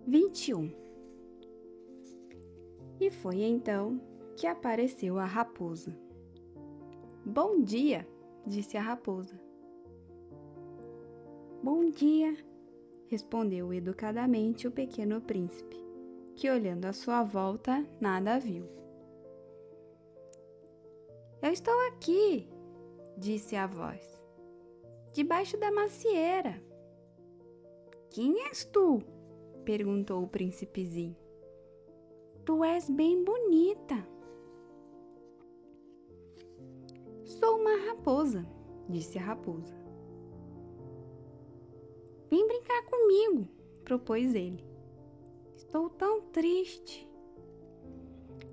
21. E foi então que apareceu a raposa. Bom dia, disse a raposa. Bom dia, respondeu educadamente o pequeno príncipe, que olhando à sua volta nada viu. Eu estou aqui, disse a voz, debaixo da macieira. Quem és tu? Perguntou o príncipezinho. Tu és bem bonita. Sou uma raposa, disse a raposa. Vem brincar comigo, propôs ele. Estou tão triste.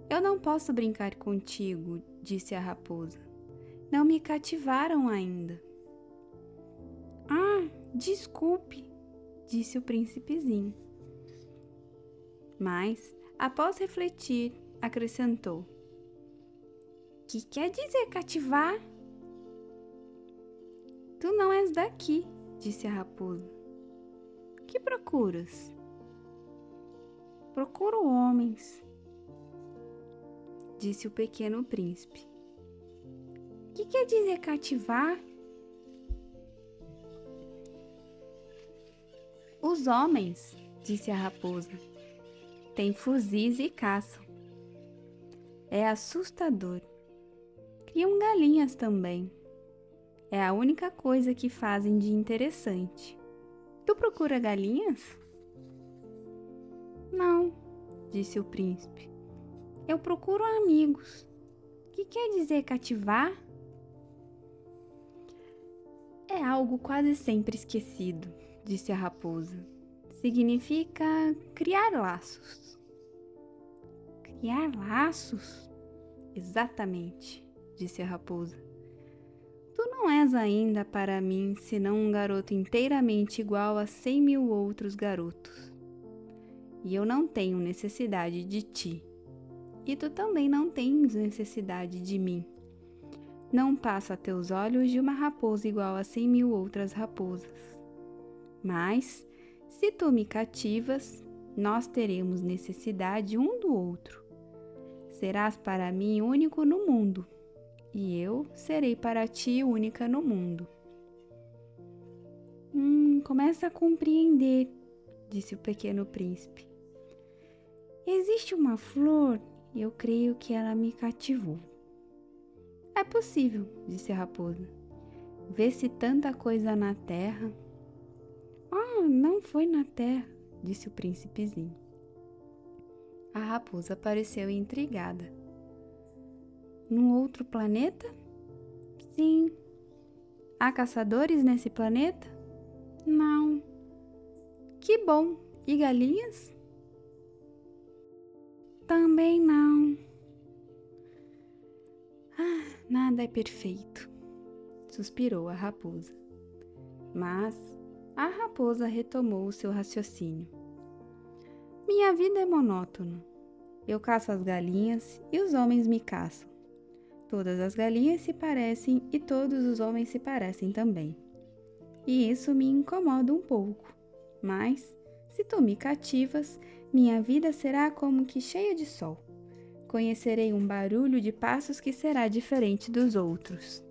Eu não posso brincar contigo, disse a raposa. Não me cativaram ainda. Ah, desculpe, disse o príncipezinho. Mas, após refletir, acrescentou. Que quer dizer cativar? Tu não és daqui, disse a raposa. Que procuras? Procuro homens, disse o pequeno príncipe. Que quer dizer cativar? Os homens, disse a raposa, têm fuzis e caçam. É assustador. Criam galinhas também. É a única coisa que fazem de interessante. Tu procura galinhas? Não, disse o príncipe. Eu procuro amigos. Que quer dizer cativar? É algo quase sempre esquecido, disse a raposa. Significa criar laços. Criar laços? Exatamente, disse a raposa. Tu não és ainda para mim senão um garoto inteiramente igual a 100.000 outros garotos. E eu não tenho necessidade de ti. E tu também não tens necessidade de mim. Não passo a teus olhos de uma raposa igual a 100.000 outras raposas. Mas, se tu me cativas, nós teremos necessidade um do outro. Serás para mim único no mundo, e eu serei para ti única no mundo. Começa a compreender, disse o pequeno príncipe. Existe uma flor e eu creio que ela me cativou. É possível, disse a raposa. Vê-se tanta coisa na terra. Ah, não foi na terra, disse o príncipezinho. A raposa pareceu intrigada. Num outro planeta? Sim. Há caçadores nesse planeta? Não. Que bom! E galinhas? Também não. Ah, nada é perfeito, suspirou a raposa. Mas a raposa retomou o seu raciocínio. Minha vida é monótona. Eu caço as galinhas e os homens me caçam. Todas as galinhas se parecem e todos os homens se parecem também. E isso me incomoda um pouco. Mas, se tu me cativas, minha vida será como que cheia de sol. Conhecerei um barulho de passos que será diferente dos outros.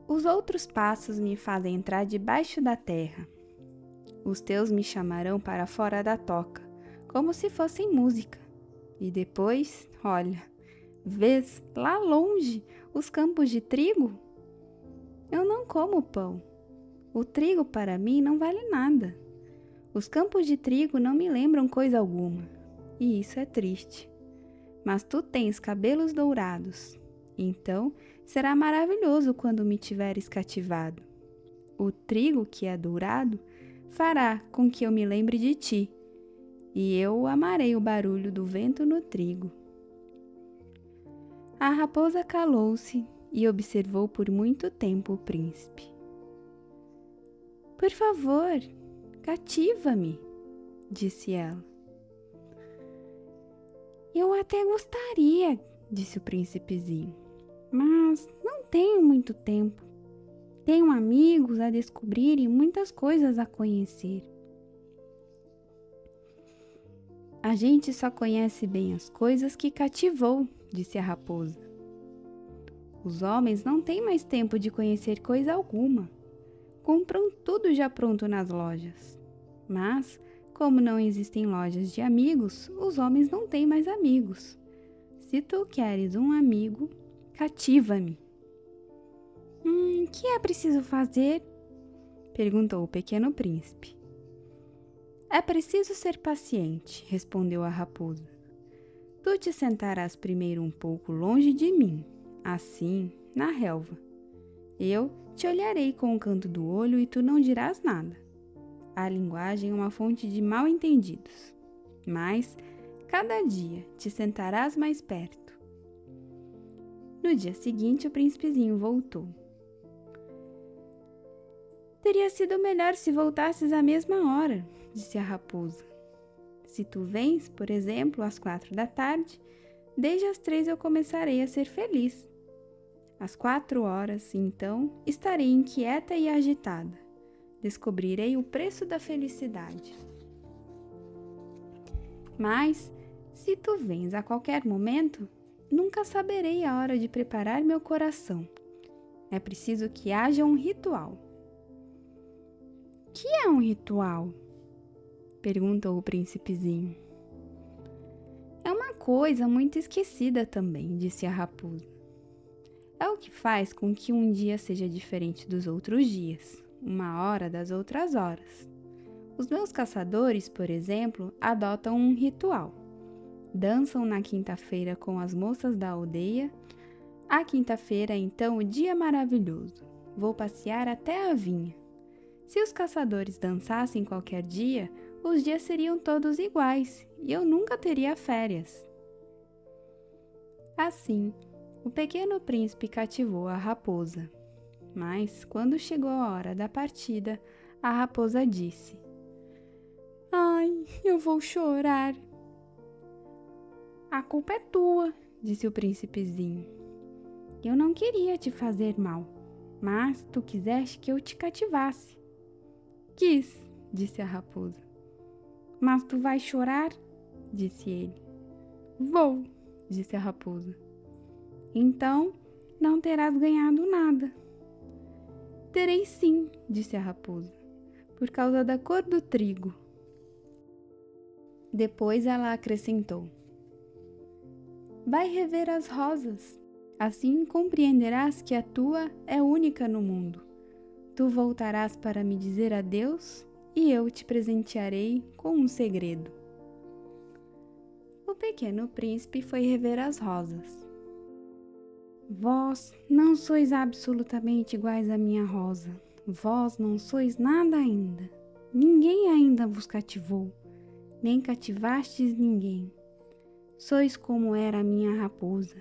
Os outros passos me fazem entrar debaixo da terra. Os teus me chamarão para fora da toca, como se fossem música. E depois, olha, vês lá longe os campos de trigo? Eu não como pão. O trigo para mim não vale nada. Os campos de trigo não me lembram coisa alguma. E isso é triste. Mas tu tens cabelos dourados. Então será maravilhoso quando me tiveres cativado. O trigo que é dourado fará com que eu me lembre de ti, e eu amarei o barulho do vento no trigo. A raposa calou-se e observou por muito tempo o príncipe. Por favor, cativa-me, disse ela. Eu até gostaria, disse o príncipezinho, mas não tenho muito tempo. Tenho amigos a descobrir e muitas coisas a conhecer. A gente só conhece bem as coisas que cativou, disse a raposa. Os homens não têm mais tempo de conhecer coisa alguma. Compram tudo já pronto nas lojas. Mas, como não existem lojas de amigos, os homens não têm mais amigos. Se tu queres um amigo, cativa-me. Que é preciso fazer? Perguntou o pequeno príncipe. É preciso ser paciente, respondeu a raposa. Tu te sentarás primeiro um pouco longe de mim, assim, na relva. Eu te olharei com o canto do olho e tu não dirás nada. A linguagem é uma fonte de mal-entendidos. Mas, cada dia, te sentarás mais perto. No dia seguinte, o príncipezinho voltou. Teria sido melhor se voltasses à mesma hora, disse a raposa. Se tu vens, por exemplo, às 4 da tarde, desde as 3 eu começarei a ser feliz. Às 4 horas, então, estarei inquieta e agitada. Descobrirei o preço da felicidade. Mas, se tu vens a qualquer momento, nunca saberei a hora de preparar meu coração. É preciso que haja um ritual. Que é um ritual? Perguntou o príncipezinho. É uma coisa muito esquecida também, disse a raposa. É o que faz com que um dia seja diferente dos outros dias, uma hora das outras horas. Os meus caçadores, por exemplo, adotam um ritual. Dançam na quinta-feira com as moças da aldeia. A quinta-feira é então o dia maravilhoso. Vou passear até a vinha. Se os caçadores dançassem qualquer dia, os dias seriam todos iguais e eu nunca teria férias. Assim, o pequeno príncipe cativou a raposa. Mas, quando chegou a hora da partida, a raposa disse: Ai, eu vou chorar. A culpa é tua, disse o príncipezinho. Eu não queria te fazer mal, mas tu quiseste que eu te cativasse. Quis, disse a raposa. Mas tu vais chorar? Disse ele. Vou, disse a raposa. Então, não terás ganhado nada. Terei sim, disse a raposa, por causa da cor do trigo. Depois ela acrescentou: Vai rever as rosas, assim compreenderás que a tua é única no mundo. Tu voltarás para me dizer adeus e eu te presentearei com um segredo. O pequeno príncipe foi rever as rosas. Vós não sois absolutamente iguais à minha rosa. Vós não sois nada ainda. Ninguém ainda vos cativou, nem cativastes ninguém. Sois como era a minha raposa.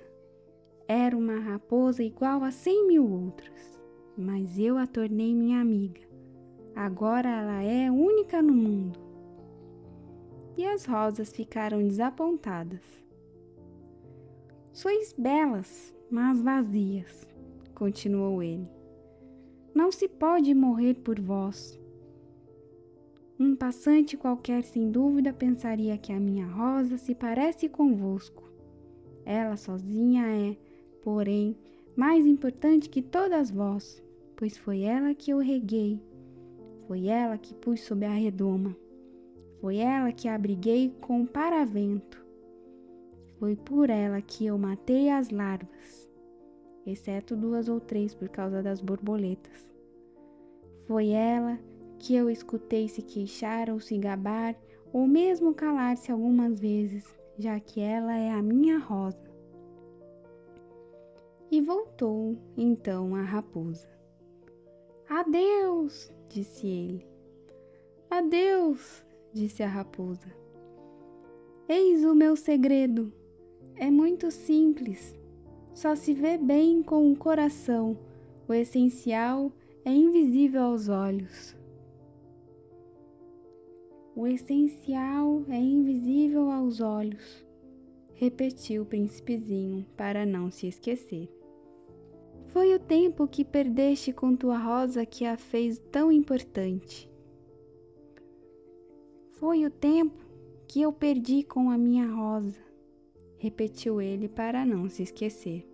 Era uma raposa igual a 100.000 outras, mas eu a tornei minha amiga. Agora ela é única no mundo. E as rosas ficaram desapontadas. Sois belas, mas vazias, continuou ele. Não se pode morrer por vós. Um passante qualquer, sem dúvida, pensaria que a minha rosa se parece convosco. Ela sozinha é, porém, mais importante que todas vós, pois foi ela que eu reguei, foi ela que pus sob a redoma, foi ela que abriguei com o paravento, foi por ela que eu matei as larvas, exceto 2 ou 3 por causa das borboletas. Foi ela que eu escutei se queixar ou se gabar, ou mesmo calar-se algumas vezes, já que ela é a minha rosa. E voltou então a raposa. Adeus, disse ele. Adeus, disse a raposa. Eis o meu segredo. É muito simples. Só se vê bem com o coração. O essencial é invisível aos olhos. O essencial é invisível aos olhos, repetiu o príncipezinho para não se esquecer. Foi o tempo que perdeste com tua rosa que a fez tão importante. Foi o tempo que eu perdi com a minha rosa, repetiu ele para não se esquecer.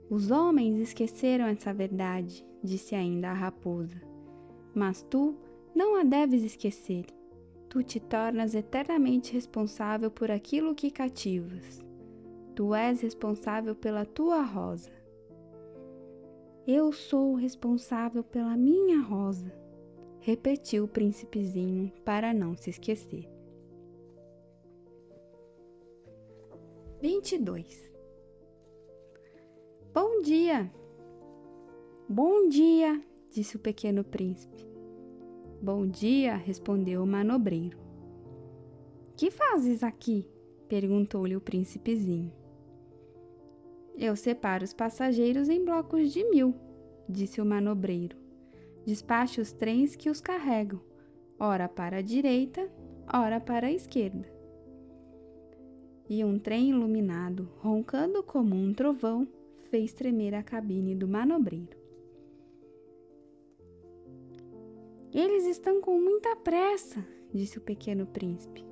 Os homens esqueceram essa verdade, disse ainda a raposa, mas tu não a deves esquecer. Tu te tornas eternamente responsável por aquilo que cativas. Tu és responsável pela tua rosa. Eu sou responsável pela minha rosa, repetiu o príncipezinho para não se esquecer. 22. Bom dia! Bom dia! Disse o pequeno príncipe. Bom dia! Respondeu o manobreiro. Que fazes aqui? Perguntou-lhe o príncipezinho. Eu separo os passageiros em blocos de 1000, disse o manobreiro. Despacho os trens que os carregam, ora para a direita, ora para a esquerda. E um trem iluminado, roncando como um trovão, fez tremer a cabine do manobreiro. Eles estão com muita pressa, disse o pequeno príncipe.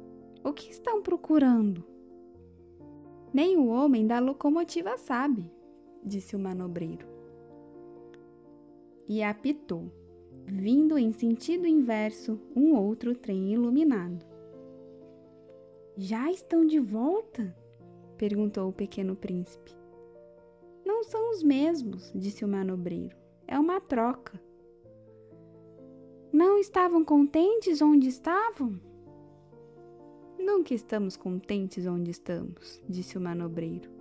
O que estão procurando? Nem o homem da locomotiva sabe, disse o manobreiro. E apitou, vindo em sentido inverso, um outro trem iluminado. Já estão de volta? Perguntou o pequeno príncipe. Não são os mesmos, disse o manobreiro. É uma troca. Não estavam contentes onde estavam? Nunca estamos contentes onde estamos, disse o manobreiro.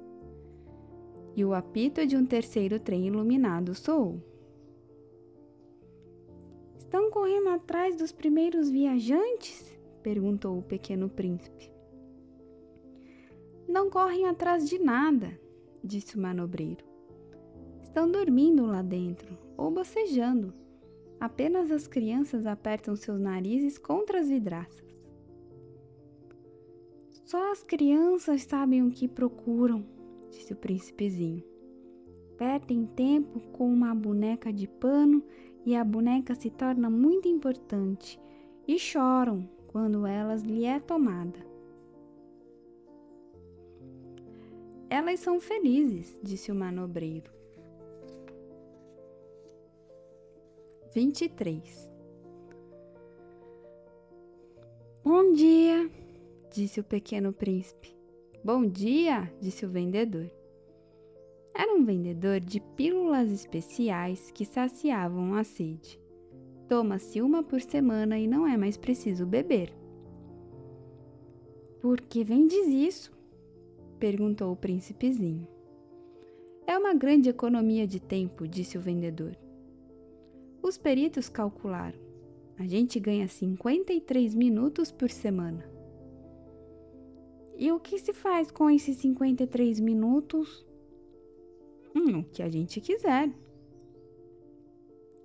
E o apito de um terceiro trem iluminado soou. Estão correndo atrás dos primeiros viajantes? Perguntou o pequeno príncipe. Não correm atrás de nada, disse o manobreiro. Estão dormindo lá dentro, ou bocejando. Apenas as crianças apertam seus narizes contra as vidraças. Só as crianças sabem o que procuram, disse o príncipezinho. Perdem tempo com uma boneca de pano e a boneca se torna muito importante e choram quando elas lhe é tomada. Elas são felizes, disse o manobreiro. 23. Bom dia, disse o pequeno príncipe. Bom dia, disse o vendedor. Era um vendedor de pílulas especiais que saciavam a sede. Toma-se uma por semana e não é mais preciso beber. Por que vendes isso? Perguntou o príncipezinho. É uma grande economia de tempo, disse o vendedor. Os peritos calcularam. A gente ganha 53 minutos por semana. E o que se faz com esses 53 minutos? O que a gente quiser.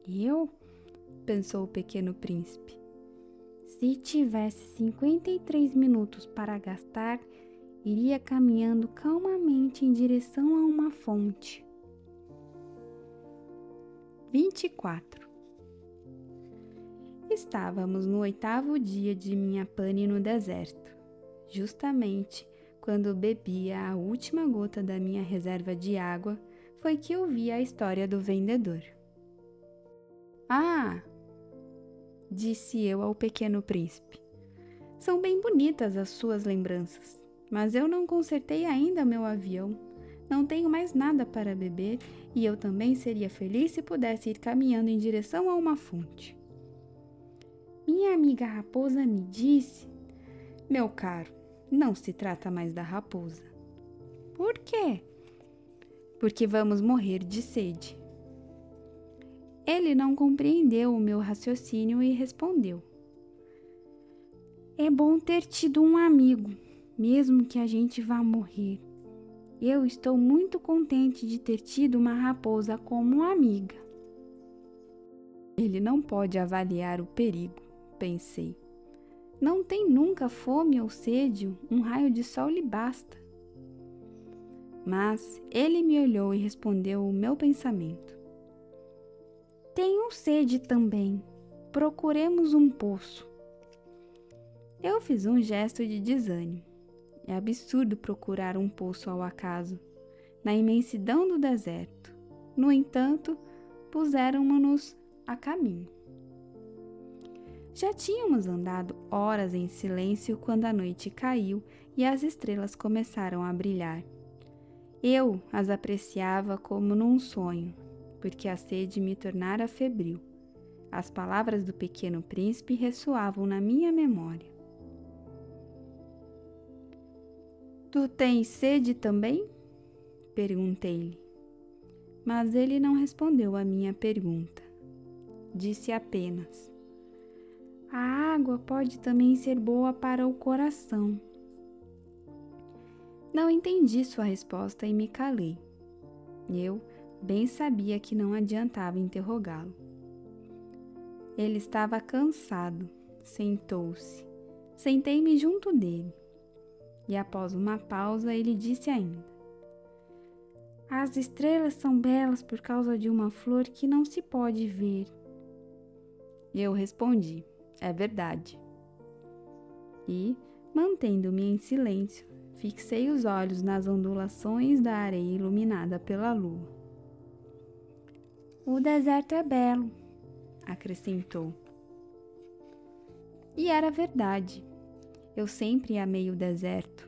Eu? Pensou o pequeno príncipe. Se tivesse 53 minutos para gastar, iria caminhando calmamente em direção a uma fonte. 24. Estávamos no 8º dia de minha pane no deserto, justamente quando bebia a última gota da minha reserva de água, foi que ouvi a história do vendedor. Ah! Disse eu ao pequeno príncipe. São bem bonitas as suas lembranças, mas eu não consertei ainda meu avião. Não tenho mais nada para beber e eu também seria feliz se pudesse ir caminhando em direção a uma fonte. Minha amiga raposa me disse... Meu caro, não se trata mais da raposa. Por quê? Porque vamos morrer de sede. Ele não compreendeu o meu raciocínio e respondeu. É bom ter tido um amigo, mesmo que a gente vá morrer. Eu estou muito contente de ter tido uma raposa como amiga. Ele não pode avaliar o perigo, pensei. Não tem nunca fome ou sede, um raio de sol lhe basta. Mas ele me olhou e respondeu o meu pensamento. Tenho sede também. Procuremos um poço. Eu fiz um gesto de desânimo. É absurdo procurar um poço ao acaso, na imensidão do deserto. No entanto, puseram-nos a caminho. Já tínhamos andado horas em silêncio quando a noite caiu e as estrelas começaram a brilhar. Eu as apreciava como num sonho, porque a sede me tornara febril. As palavras do Pequeno Príncipe ressoavam na minha memória. Tu tens sede também? Perguntei-lhe. Mas ele não respondeu à minha pergunta. Disse apenas: a água pode também ser boa para o coração. Não entendi sua resposta e me calei. Eu bem sabia que não adiantava interrogá-lo. Ele estava cansado, sentou-se. Sentei-me junto dele. E após uma pausa, ele disse ainda: as estrelas são belas por causa de uma flor que não se pode ver. Eu respondi: é verdade. E, mantendo-me em silêncio, fixei os olhos nas ondulações da areia iluminada pela lua. O deserto é belo, acrescentou. E era verdade. Eu sempre amei o deserto.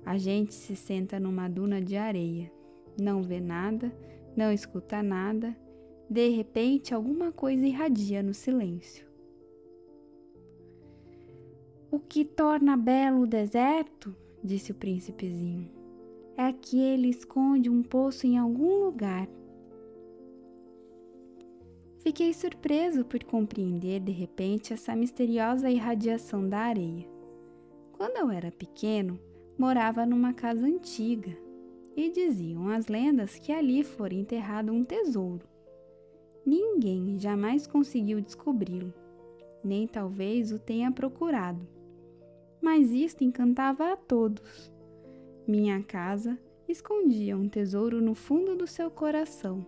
A gente se senta numa duna de areia, não vê nada, não escuta nada, de repente alguma coisa irradia no silêncio. O que torna belo o deserto, disse o príncipezinho, é que ele esconde um poço em algum lugar. Fiquei surpreso por compreender de repente essa misteriosa irradiação da areia. Quando eu era pequeno, morava numa casa antiga e diziam as lendas que ali fora enterrado um tesouro. Ninguém jamais conseguiu descobri-lo, nem talvez o tenha procurado. Mas isto encantava a todos. Minha casa escondia um tesouro no fundo do seu coração.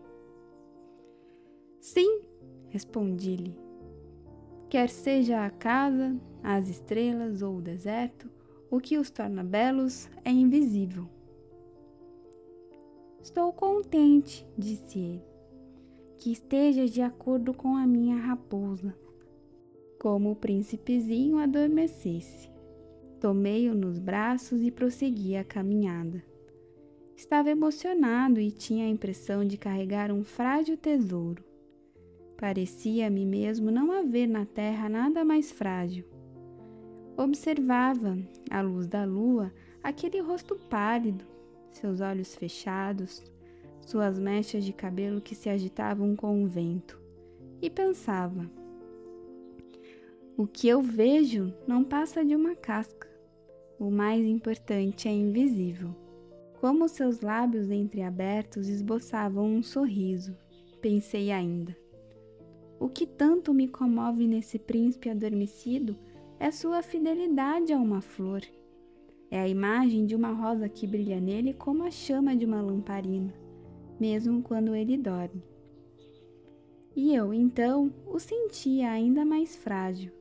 Sim, respondi-lhe. Quer seja a casa, as estrelas ou o deserto, o que os torna belos é invisível. Estou contente, disse ele, que esteja de acordo com a minha raposa. Como o príncipezinho adormecesse. Tomei-o nos braços e prossegui a caminhada. Estava emocionado e tinha a impressão de carregar um frágil tesouro. Parecia-me mesmo não haver na terra nada mais frágil. Observava, à luz da lua, aquele rosto pálido, seus olhos fechados, suas mechas de cabelo que se agitavam com o vento, e pensava: o que eu vejo não passa de uma casca. O mais importante é invisível. Como seus lábios entreabertos esboçavam um sorriso, pensei ainda. O que tanto me comove nesse príncipe adormecido é sua fidelidade a uma flor. É a imagem de uma rosa que brilha nele como a chama de uma lamparina, mesmo quando ele dorme. E eu, então, o sentia ainda mais frágil.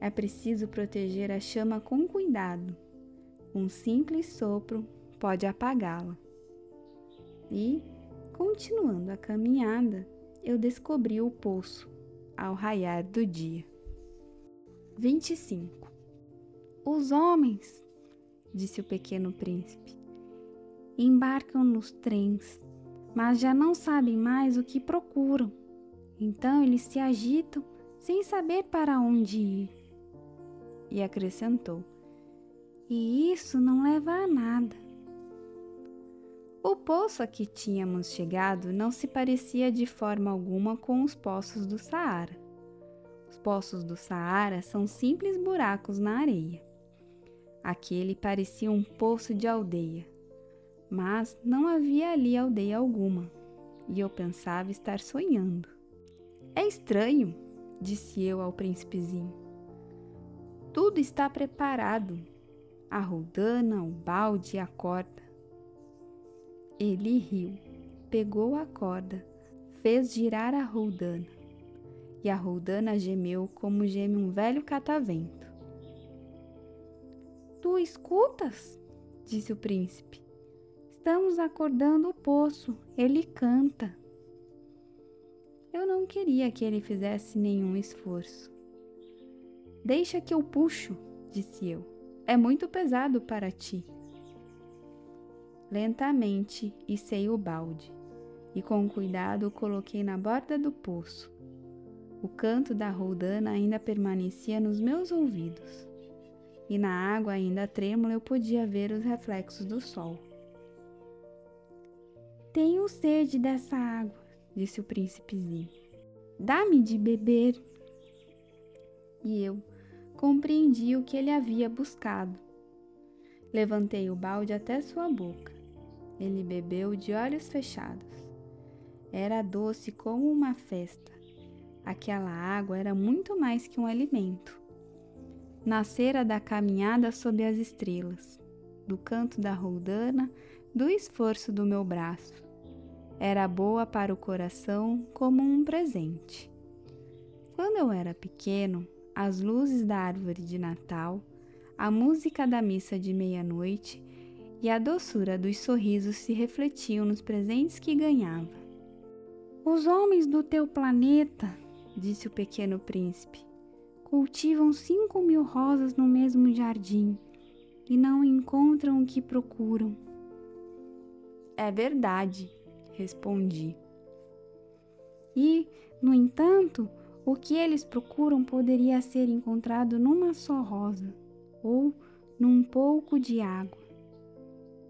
É preciso proteger a chama com cuidado. Um simples sopro pode apagá-la. E, continuando a caminhada, eu descobri o poço ao raiar do dia. 25. Os homens, disse o Pequeno Príncipe, embarcam nos trens, mas já não sabem mais o que procuram. Então eles se agitam sem saber para onde ir. E acrescentou: e isso não leva a nada. O poço a que tínhamos chegado não se parecia de forma alguma com os poços do Saara. Os poços do Saara são simples buracos na areia. Aquele parecia um poço de aldeia, mas não havia ali aldeia alguma, e eu pensava estar sonhando. É estranho, disse eu ao príncipezinho. Tudo está preparado, a roldana, o balde e a corda. Ele riu, pegou a corda, fez girar a roldana, e a roldana gemeu como geme um velho catavento. Tu escutas? Disse o príncipe. Estamos acordando o poço, ele canta. Eu não queria que ele fizesse nenhum esforço. Deixa que eu puxo, disse eu. É muito pesado para ti. Lentamente içei o balde e com cuidado o coloquei na borda do poço. O canto da roldana ainda permanecia nos meus ouvidos e na água ainda trêmula eu podia ver os reflexos do sol. Tenho sede dessa água, disse o príncipezinho. Dá-me de beber. E eu compreendi o que ele havia buscado. Levantei o balde até sua boca. Ele bebeu de olhos fechados. Era doce como uma festa. Aquela água era muito mais que um alimento. Nascera da caminhada sob as estrelas, do canto da roldana, do esforço do meu braço. Era boa para o coração como um presente. Quando eu era pequeno, as luzes da árvore de Natal, a música da missa de meia-noite e a doçura dos sorrisos se refletiam nos presentes que ganhava. Os homens do teu planeta, disse o pequeno príncipe, cultivam 5.000 rosas no mesmo jardim e não encontram o que procuram. É verdade, respondi. E, no entanto, o que eles procuram poderia ser encontrado numa só rosa ou num pouco de água.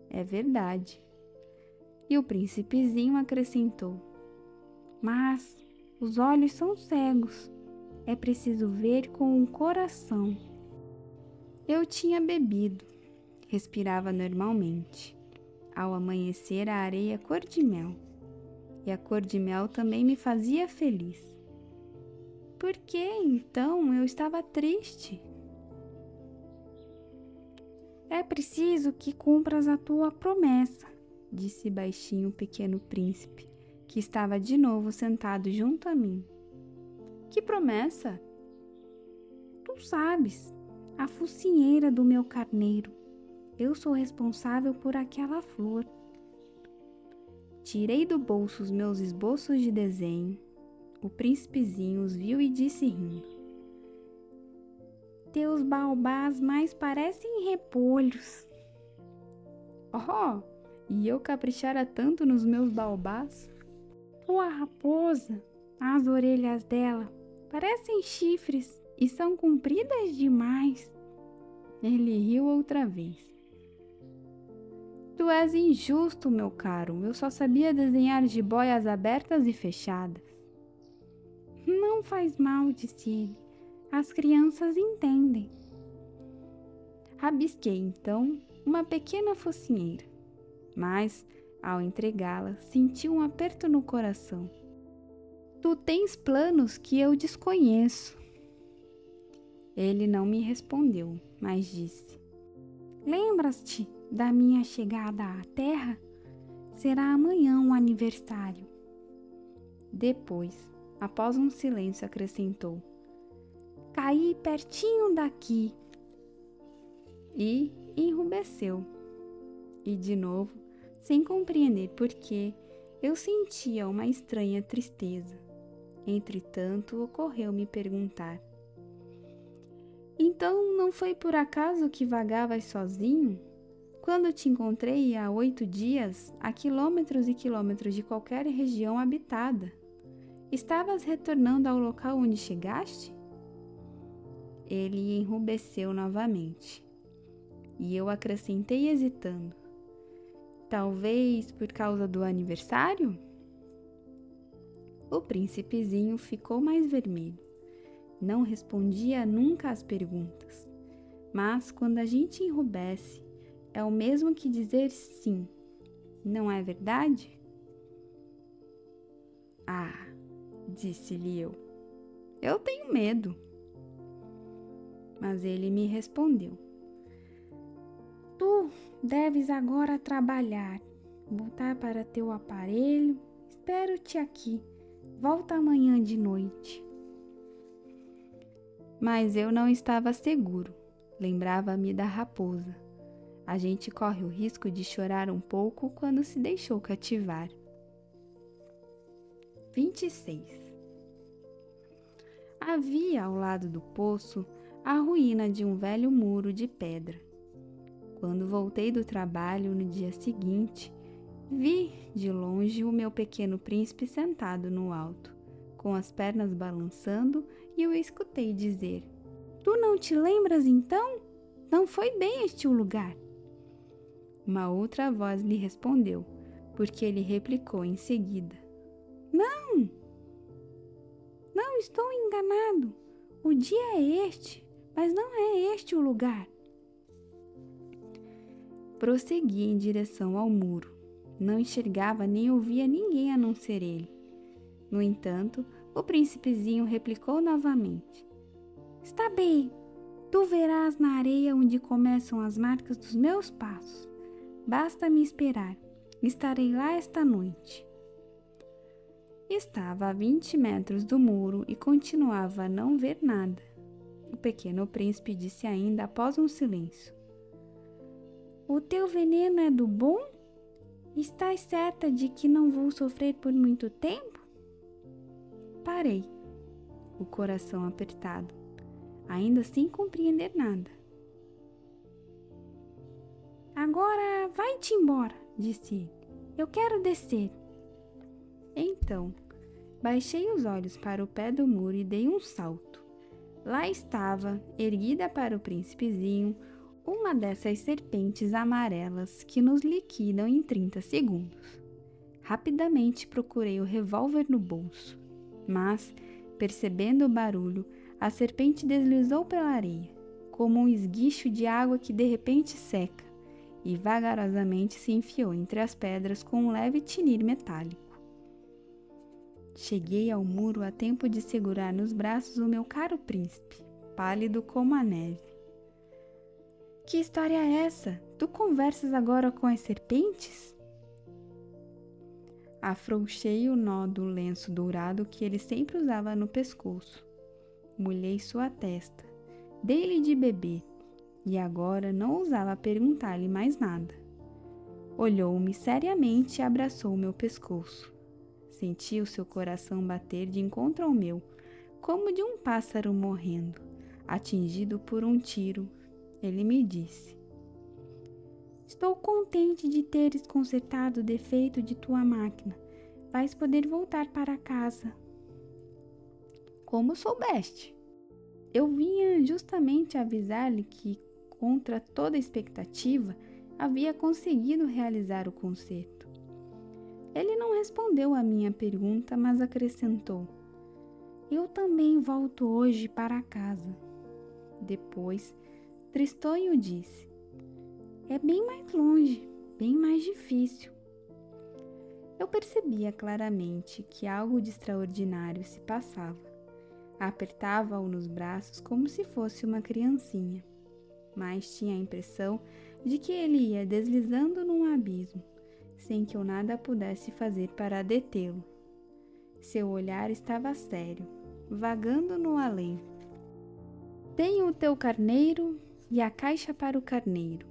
É verdade. E o príncipezinho acrescentou: mas os olhos são cegos. É preciso ver com o coração. Eu tinha bebido. Respirava normalmente. Ao amanhecer, a areia cor de mel. E a cor de mel também me fazia feliz. Por que, então, eu estava triste? É preciso que cumpras a tua promessa, disse baixinho o pequeno príncipe, que estava de novo sentado junto a mim. Que promessa? Tu sabes, a focinheira do meu carneiro. Eu sou responsável por aquela flor. Tirei do bolso os meus esboços de desenho. O príncipezinho os viu e disse rindo: teus baobás mais parecem repolhos. Oh, e eu caprichara tanto nos meus baobás. Tua raposa, as orelhas dela parecem chifres e são compridas demais. Ele riu outra vez. Tu és injusto, meu caro. Eu só sabia desenhar jiboias abertas e fechadas. Não faz mal, disse ele. As crianças entendem. Rabisquei, então, uma pequena focinheira. Mas, ao entregá-la, senti um aperto no coração. Tu tens planos que eu desconheço. Ele não me respondeu, mas disse: lembras-te da minha chegada à Terra? Será amanhã o aniversário. Depois, após um silêncio, acrescentou: caí pertinho daqui. E enrubesceu. E de novo, sem compreender por quê, eu sentia uma estranha tristeza. Entretanto, ocorreu-me perguntar: então não foi por acaso que vagavas sozinho? Quando te encontrei há 8 dias, a quilômetros e quilômetros de qualquer região habitada, estavas retornando ao local onde chegaste? Ele enrubesceu novamente. E eu acrescentei hesitando: talvez por causa do aniversário? O príncipezinho ficou mais vermelho. Não respondia nunca às perguntas. Mas quando a gente enrubesce, é o mesmo que dizer sim. Não é verdade? Ah, disse-lhe eu. Eu tenho medo. Mas ele me respondeu: tu deves agora trabalhar, voltar para teu aparelho. Espero-te aqui. Volta amanhã de noite. Mas eu não estava seguro. Lembrava-me da raposa. A gente corre o risco de chorar um pouco quando se deixou cativar. 26. Havia ao lado do poço a ruína de um velho muro de pedra. Quando voltei do trabalho no dia seguinte, vi de longe o meu pequeno príncipe sentado no alto, com as pernas balançando, e o escutei dizer: "Tu não te lembras então? Não foi bem este o lugar." Uma outra voz lhe respondeu, porque ele replicou em seguida: "Não, não estou enganado. O dia é este, mas não é este o lugar." Prossegui em direção ao muro. Não enxergava nem ouvia ninguém a não ser ele. No entanto, o príncipezinho replicou novamente: "Está bem, tu verás na areia onde começam as marcas dos meus passos. Basta me esperar, estarei lá esta noite." Estava a 20 metros do muro e continuava a não ver nada. O pequeno príncipe disse ainda após um silêncio: "O teu veneno é do bom? Estás certa de que não vou sofrer por muito tempo?" Parei, o coração apertado, ainda sem compreender nada. "Agora vai-te embora", disse ele. "Eu quero descer." Então, baixei os olhos para o pé do muro e dei um salto. Lá estava, erguida para o príncipezinho, uma dessas serpentes amarelas que nos liquidam em 30 segundos. Rapidamente procurei o revólver no bolso, mas, percebendo o barulho, a serpente deslizou pela areia, como um esguicho de água que de repente seca, e vagarosamente se enfiou entre as pedras com um leve tinir metálico. Cheguei ao muro a tempo de segurar nos braços o meu caro príncipe, pálido como a neve. "Que história é essa? Tu conversas agora com as serpentes?" Afrouxei o nó do lenço dourado que ele sempre usava no pescoço. Molhei sua testa, dei-lhe de beber, e agora não ousava perguntar-lhe mais nada. Olhou-me seriamente e abraçou o meu pescoço. Senti o seu coração bater de encontro ao meu, como de um pássaro morrendo, atingido por um tiro. Ele me disse: "Estou contente de teres consertado o defeito de tua máquina. Vais poder voltar para casa." "Como soubeste?" "Eu vinha justamente avisar-lhe que, contra toda expectativa, havia conseguido realizar o conserto." Ele não respondeu à minha pergunta, mas acrescentou: "Eu também volto hoje para casa." Depois, tristonho disse: "É bem mais longe, bem mais difícil." Eu percebia claramente que algo de extraordinário se passava. Apertava-o nos braços como se fosse uma criancinha, mas tinha a impressão de que ele ia deslizando num abismo, sem que eu nada pudesse fazer para detê-lo. Seu olhar estava sério, vagando no além. "Tenho o teu carneiro e a caixa para o carneiro,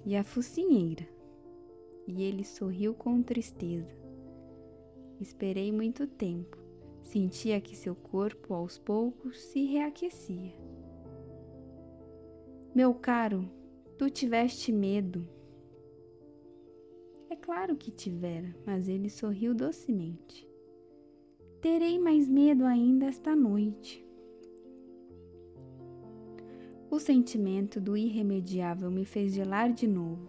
e a focinheira." E ele sorriu com tristeza. Esperei muito tempo. Sentia que seu corpo, aos poucos, se reaquecia. "Meu caro, tu tiveste medo." É claro que tivera, mas ele sorriu docemente. "Terei mais medo ainda esta noite." O sentimento do irremediável me fez gelar de novo,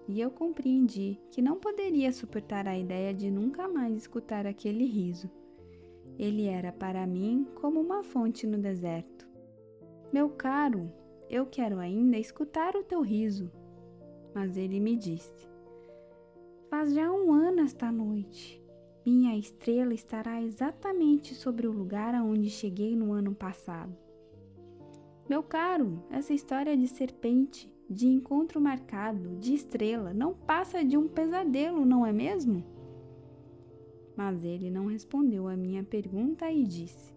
e eu compreendi que não poderia suportar a ideia de nunca mais escutar aquele riso. Ele era para mim como uma fonte no deserto. "Meu caro, eu quero ainda escutar o teu riso." Mas ele me disse: "Faz já 1 ano esta noite. Minha estrela estará exatamente sobre o lugar aonde cheguei no ano passado." "Meu caro, essa história de serpente, de encontro marcado, de estrela, não passa de um pesadelo, não é mesmo?" Mas ele não respondeu à minha pergunta e disse: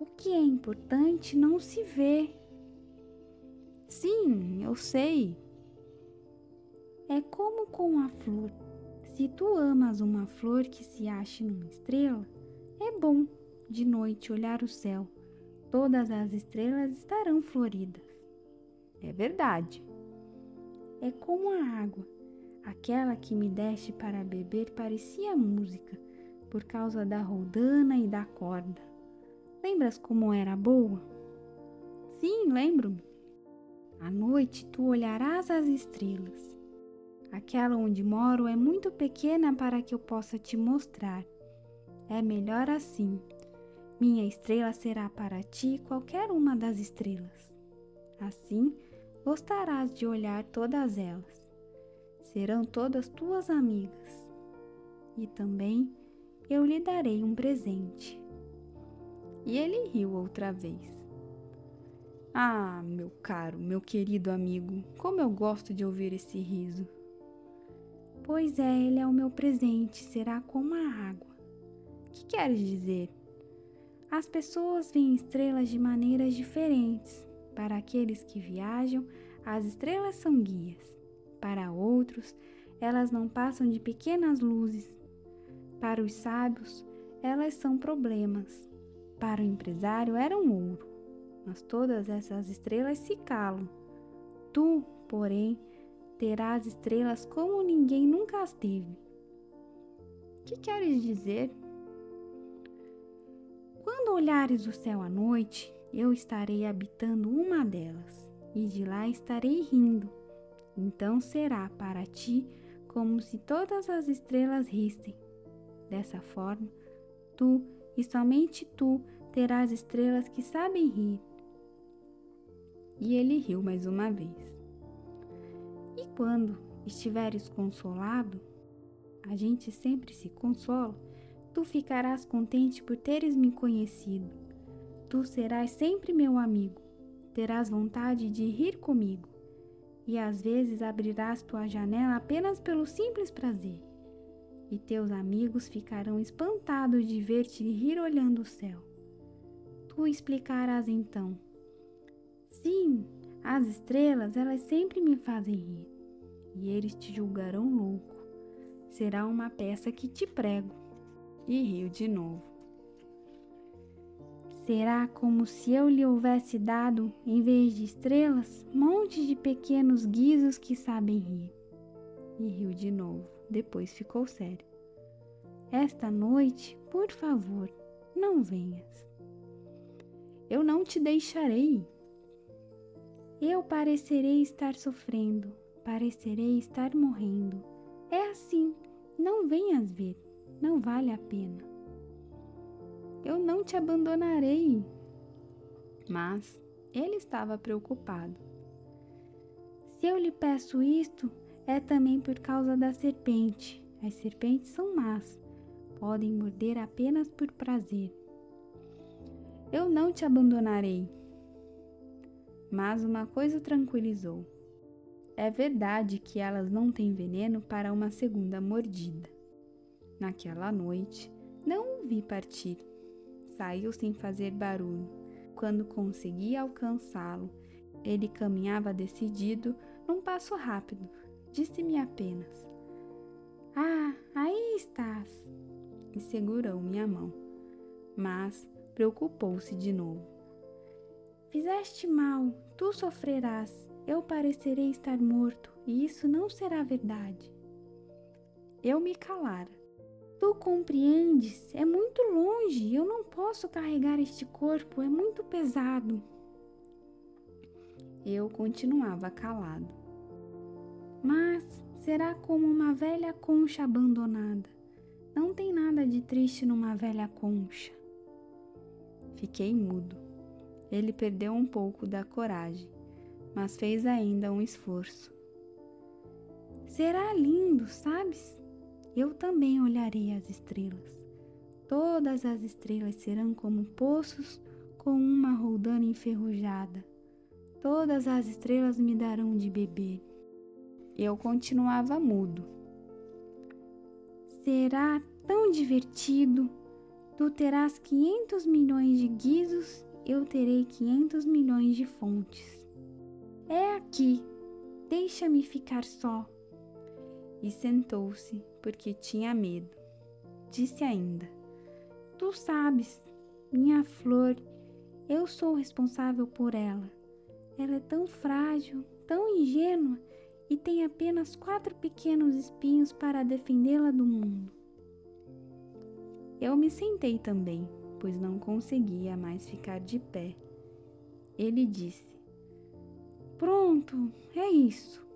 "O que é importante não se vê." Sim, eu sei. É como com a flor. Se tu amas uma flor que se ache numa estrela, é bom de noite olhar o céu. Todas as estrelas estarão floridas. É verdade. É como a água. Aquela que me deste para beber parecia música, por causa da roldana e da corda. Lembras como era boa? Sim, lembro-me. À noite tu olharás as estrelas. Aquela onde moro é muito pequena para que eu possa te mostrar. É melhor assim. Minha estrela será para ti qualquer uma das estrelas. Assim, gostarás de olhar todas elas. Serão todas tuas amigas. E também eu lhe darei um presente. E ele riu outra vez. Ah, meu caro, meu querido amigo, como eu gosto de ouvir esse riso. Pois é, ele é o meu presente, será como a água. O que queres dizer? As pessoas veem estrelas de maneiras diferentes. Para aqueles que viajam, as estrelas são guias. Para outros, elas não passam de pequenas luzes. Para os sábios, elas são problemas. Para o empresário, eram ouro. Mas todas essas estrelas se calam. Tu, porém, terás estrelas como ninguém nunca as teve. O que queres dizer? Quando olhares o céu à noite, eu estarei habitando uma delas, e de lá estarei rindo. Então será para ti como se todas as estrelas rissem. Dessa forma, tu e somente tu terás estrelas que sabem rir. E ele riu mais uma vez. E quando estiveres consolado, a gente sempre se consola, tu ficarás contente por teres me conhecido. Tu serás sempre meu amigo, terás vontade de rir comigo, e às vezes abrirás tua janela apenas pelo simples prazer. E teus amigos ficarão espantados de ver-te rir olhando o céu. Tu explicarás então: sim, as estrelas, elas sempre me fazem rir. E eles te julgarão louco. Será uma peça que te prego. E riu de novo. Será como se eu lhe houvesse dado, em vez de estrelas, montes de pequenos guizos que sabem rir. E riu de novo. Depois ficou sério. Esta noite, por favor, não venhas. Eu não te deixarei. Eu parecerei estar sofrendo, parecerei estar morrendo. É assim, não venhas ver, não vale a pena. Eu não te abandonarei. Mas ele estava preocupado. Se eu lhe peço isto, é também por causa da serpente. As serpentes são más, podem morder apenas por prazer. Eu não te abandonarei. Mas uma coisa o tranquilizou. É verdade que elas não têm veneno para uma segunda mordida. Naquela noite, não o vi partir. Saiu sem fazer barulho. Quando consegui alcançá-lo, ele caminhava decidido, num passo rápido. Disse-me apenas: "Ah, aí estás!" E segurou minha mão. Mas preocupou-se de novo. "Fizeste mal, tu sofrerás. Eu parecerei estar morto, e isso não será verdade." Eu me calara. Tu compreendes? É muito longe, eu não posso carregar este corpo, é muito pesado. Eu continuava calado. Mas será como uma velha concha abandonada. Não tem nada de triste numa velha concha. Fiquei mudo. Ele perdeu um pouco da coragem, mas fez ainda um esforço. Será lindo, sabes? Eu também olharei as estrelas. Todas as estrelas serão como poços com uma roldana enferrujada. Todas as estrelas me darão de beber. Eu continuava mudo. Será tão divertido. Tu terás 500 milhões de guizos, eu terei 500 milhões de fontes. É aqui, deixa-me ficar só. E sentou-se, porque tinha medo. Disse ainda: Tu sabes, minha flor, eu sou responsável por ela. Ela é tão frágil, tão ingênua e tem apenas 4 pequenos espinhos para defendê-la do mundo. Eu me sentei também, pois não conseguia mais ficar de pé. Ele disse: Pronto, é isso.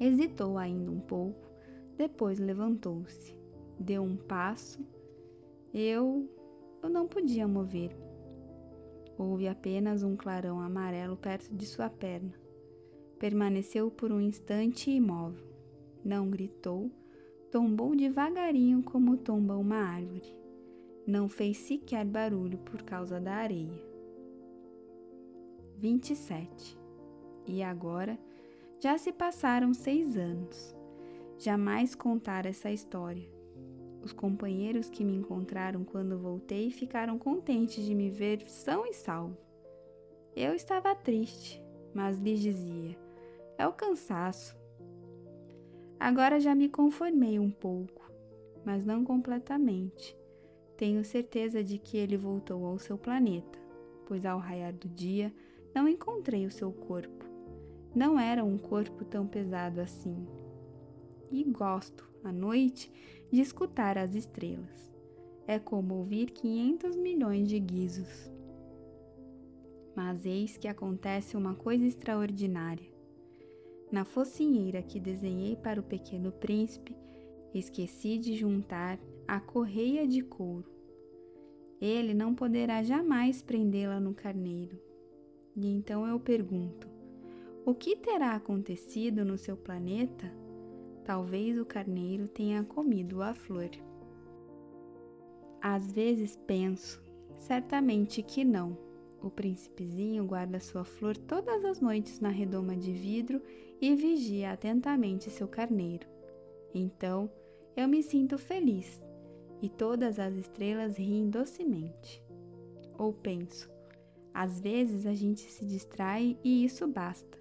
Hesitou ainda um pouco, depois levantou-se, deu um passo. Eu não podia mover-me. Houve apenas um clarão amarelo perto de sua perna. Permaneceu por um instante imóvel. Não gritou, tombou devagarinho como tomba uma árvore. Não fez sequer barulho por causa da areia. 27. E agora, já se passaram 6 anos. Jamais contara essa história. Os companheiros que me encontraram quando voltei ficaram contentes de me ver são e salvo. Eu estava triste, mas lhes dizia: é o cansaço. Agora já me conformei um pouco, mas não completamente. Tenho certeza de que ele voltou ao seu planeta, pois ao raiar do dia não encontrei o seu corpo. Não era um corpo tão pesado assim. E gosto, à noite, de escutar as estrelas. É como ouvir 500 milhões de guizos. Mas eis que acontece uma coisa extraordinária. Na focinheira que desenhei para o pequeno príncipe, esqueci de juntar a correia de couro. Ele não poderá jamais prendê-la no carneiro. E então eu pergunto: o que terá acontecido no seu planeta? Talvez o carneiro tenha comido a flor. Às vezes penso, certamente que não. O príncipezinho guarda sua flor todas as noites na redoma de vidro e vigia atentamente seu carneiro. Então, eu me sinto feliz e todas as estrelas riem docemente. Ou penso, às vezes a gente se distrai e isso basta.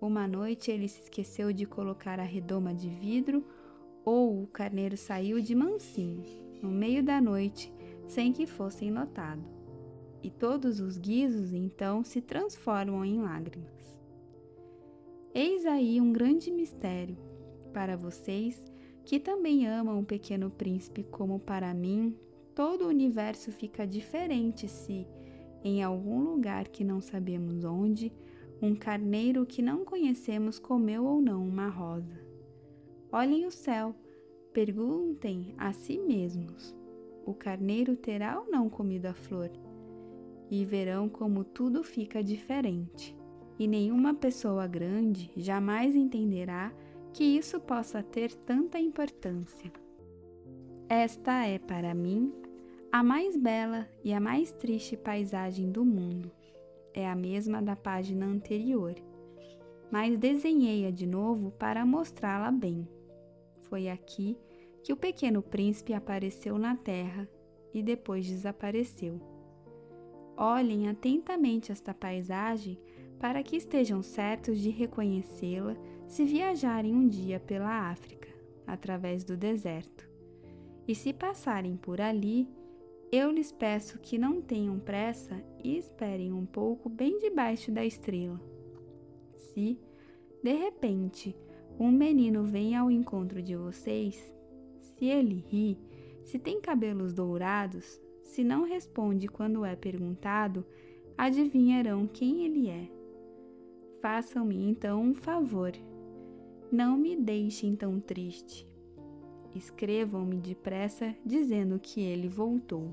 Uma noite ele se esqueceu de colocar a redoma de vidro, ou o carneiro saiu de mansinho, no meio da noite, sem que fossem notados. E todos os guizos então se transformam em lágrimas. Eis aí um grande mistério para vocês que também amam o Pequeno Príncipe como para mim. Todo o universo fica diferente se, em algum lugar que não sabemos onde, um carneiro que não conhecemos comeu ou não uma rosa. Olhem o céu, perguntem a si mesmos: o carneiro terá ou não comido a flor? E verão como tudo fica diferente. E nenhuma pessoa grande jamais entenderá que isso possa ter tanta importância. Esta é, para mim, a mais bela e a mais triste paisagem do mundo. É a mesma da página anterior, mas desenhei-a de novo para mostrá-la bem. Foi aqui que o Pequeno Príncipe apareceu na Terra e depois desapareceu. Olhem atentamente esta paisagem para que estejam certos de reconhecê-la se viajarem um dia pela África, através do deserto. E se passarem por ali, eu lhes peço que não tenham pressa e esperem um pouco bem debaixo da estrela. Se, de repente, um menino vem ao encontro de vocês, se ele ri, se tem cabelos dourados, se não responde quando é perguntado, adivinharão quem ele é. Façam-me então um favor. Não me deixem tão triste. Escrevam-me depressa dizendo que ele voltou.